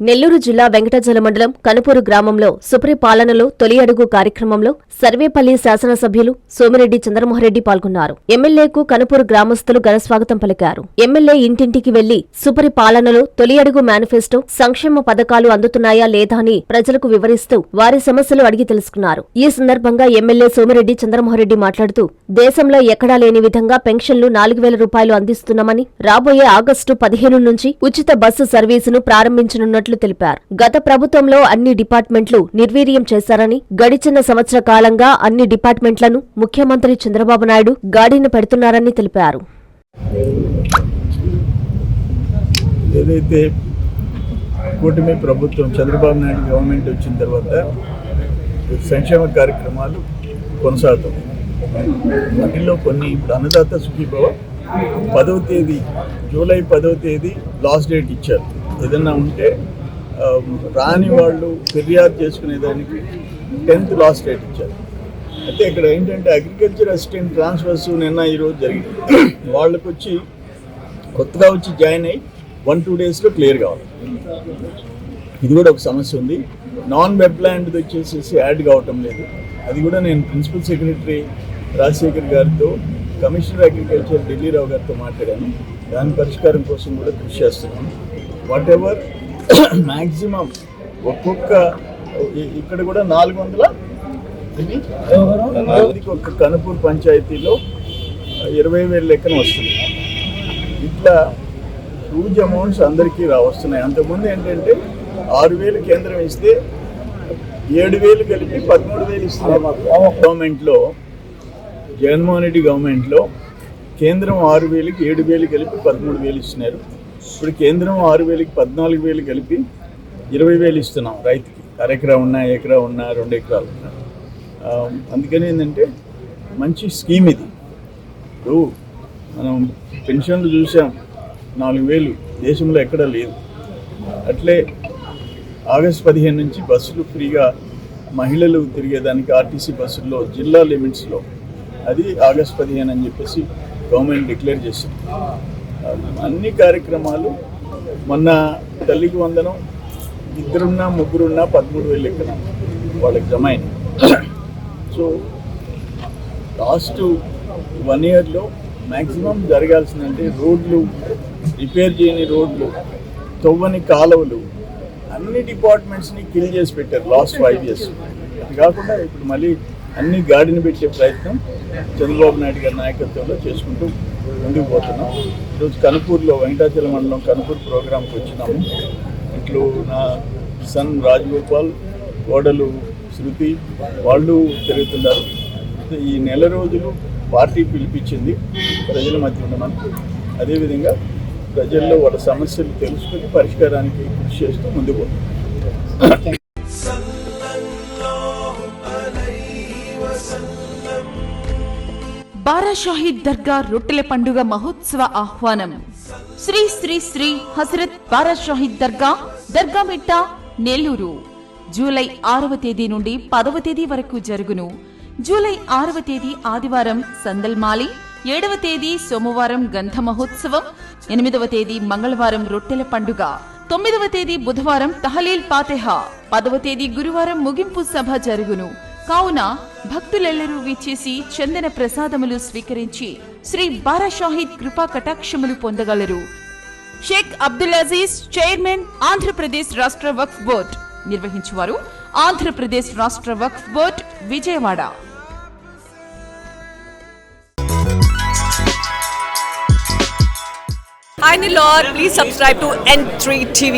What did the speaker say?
నెల్లూరు జిల్లా వెంకటాచల మండలం కనుపూరు గ్రామంలో సుపరిపాలనలో తొలి అడుగు కార్యక్రమంలో సర్వేపల్లి శాసనసభ్యులు సోమిరెడ్డి చంద్రమోహన్రెడ్డి పాల్గొన్నారు. ఎమ్మెల్యేకు కనుపూరు గ్రామస్తులు ఘనస్వాగతం పలికారు. ఎమ్మెల్యే ఇంటింటికి వెళ్లి సుపరిపాలనలో తొలి అడుగు మేనిఫెస్టో, సంక్షేమ పథకాలు అందుతున్నాయా లేదా అని ప్రజలకు వివరిస్తూ వారి సమస్యలు అడిగి తెలుసుకున్నారు. ఈ సందర్భంగా ఎమ్మెల్యే సోమిరెడ్డి చంద్రమోహన్రెడ్డి మాట్లాడుతూ దేశంలో ఎక్కడా లేని విధంగా పెన్షన్లు 4,000 రూపాయలు అందిస్తున్నామని, రాబోయే ఆగస్టు 15 నుంచి ఉచిత బస్సు సర్వీసును ప్రారంభించనున్నట్లు తెలిపారు. గత ప్రభుత్వంలో అన్ని డిపార్ట్మెంట్లు నిర్వీర్యం చేశారని, గడిచిన సంవత్సర కాలంగా అన్ని డిపార్ట్మెంట్లను ముఖ్యమంత్రి చంద్రబాబు నాయుడు గాడిన పెడుతున్నారని తెలిపారు. ఏదైతే కూటమి ప్రభుత్వం చంద్రబాబు నాయుడు గవర్నమెంట్ వచ్చిన తర్వాత సంక్షేమ కార్యక్రమాలు కొనసాగుతాయి. వాటిల్లో కొన్ని ఇప్పుడు అన్నదాత సుఖీభవ 10వ తేదీ జూలై 10వ తేదీ లాస్ట్ డేట్ ఇచ్చారు. ఏదన్నా ఉంటే రాని వాళ్ళు ఫిర్యాదు చేసుకునేదానికి 10th లాస్ట్ డేట్ ఇచ్చారు. అయితే ఇక్కడ ఏంటంటే అగ్రికల్చర్ అసిస్టెంట్ ట్రాన్స్ఫర్స్ నిన్న ఈరోజు జరిగింది. వాళ్ళకు వచ్చి కొత్తగా వచ్చి జాయిన్ అయ్యి 1-2 డేస్లో క్లియర్ కావాలి. ఇది కూడా ఒక సమస్య ఉంది. నాన్ వెబ్ ల్యాండ్ వచ్చేసి యాడ్ కావటం లేదు. అది కూడా నేను ప్రిన్సిపల్ సెక్రటరీ రాజశేఖర్ గారితో, కమిషనర్ అగ్రికల్చర్ ఢిల్లీరావు గారితో మాట్లాడాను. దాని పరిష్కారం కోసం కూడా కృషి చేస్తున్నాను. వాట్ ఎవర్ మ్యాక్సిమం ఒక్కొక్క ఇక్కడ కూడా 400 ఒక్క కనుపూర్ పంచాయతీలో 20,000 లెక్కన వస్తుంది. ఇట్లా హ్యూజ్ అమౌంట్స్ అందరికీ వస్తున్నాయి. అంతకుముందు ఏంటంటే 6,000 కేంద్రం ఇస్తే 7,000 కలిపి 13,000 ఇస్తున్నారు. గవర్నమెంట్లో జగన్మోహన్ రెడ్డి గవర్నమెంట్లో కేంద్రం 6,000కి 7,000 కలిపి 13,000 ఇస్తున్నారు. ఇప్పుడు కేంద్రం 6,000కి 14,000 కలిపి 20,000 ఇస్తున్నాం రైతుకి. అరెకరా ఉన్నా, ఎకరా ఉన్నా, 2 ఎకరాలు ఉన్నా. అందుకని ఏంటంటే మంచి స్కీమ్ ఇది. ఇప్పుడు మనం పెన్షన్లు చూసాం, 4,000 దేశంలో ఎక్కడా లేదు. అట్లే ఆగస్టు 15 నుంచి బస్సులు ఫ్రీగా మహిళలు తిరిగేదానికి ఆర్టీసీ బస్సుల్లో జిల్లా లిమిట్స్లో అది ఆగస్టు 15 అని చెప్పేసి గవర్నమెంట్ డిక్లేర్ చేసింది. అన్ని కార్యక్రమాలు మొన్న తల్లికి వందనం 2 ముగ్గురున్నా 13,000 లెక్కన వాళ్ళకి జమ అయినాయి. సో లాస్ట్ 1 ఇయర్లో మ్యాక్సిమం జరగాల్సిందంటే రోడ్లు, రిపేర్ చేయని రోడ్లు, తవ్వని కాలువలు, అన్ని డిపార్ట్మెంట్స్ని కిల్ చేసి పెట్టారు లాస్ట్ 5 ఇయర్స్. అది కాకుండా ఇప్పుడు మళ్ళీ అన్ని గాడిని పెట్టే ప్రయత్నం చంద్రబాబు నాయుడు గారి నాయకత్వంలో చేసుకుంటూ ముందుకు పోతున్నాం. ఈరోజు కనుపూర్లో వెంకటాచల మండలం కనుపూర్ ప్రోగ్రాంకి వచ్చినాము. ఇట్లు నా సన్ రాజగోపాల్, కోడలు శృతి వాళ్ళు తిరుగుతున్నారు. ఈ నెల రోజులు పార్టీ పిలిపించింది ప్రజల మధ్య ఉండమని. అదేవిధంగా ప్రజల్లో వాళ్ళ సమస్యలు తెలుసుకుని పరిష్కారానికి కృషి చేస్తూ ముందుకు పోతున్నాం. బారా షాహీద్ దర్గా రొట్టెల పండుగ మహోత్సవ ఆహ్వానం. శ్రీ శ్రీ శ్రీ హజరత్ బారా షాహీద్ దర్గా, దర్గామిట్ట, నెల్లూరు. జూలై 6వ తేదీ నుండి 10వ తేదీ వరకు జరుగును. జూలై 6వ తేదీ ఆదివారం సందల్మాలి, 7వ తేదీ సోమవారం గంధ మహోత్సవం, 8వ తేదీ మంగళవారం రొట్టెల పండుగ, 9వ తేదీ బుధవారం తహలీల్ ఫాతిహా, 10వ తేదీ గురువారం ముగింపు సభ జరుగును. కావున భక్తులెల్లరూ విచ్చేసి చందన ప్రసాదములు స్వీకరించి శ్రీ బారా షాహీద్ కృపా కటాక్షములు పొందగలరు. షేక్ అబ్దుల్ అజీజ్, చైర్మన్, ఆంధ్రప్రదేశ్ రాష్ట్ర వక్ఫ్ బోర్డ్. నిర్వహించువారు ఆంధ్రప్రదేశ్ రాష్ట్ర Waqf board, Vijayawada. Hi Nilor, please subscribe to N3 TV.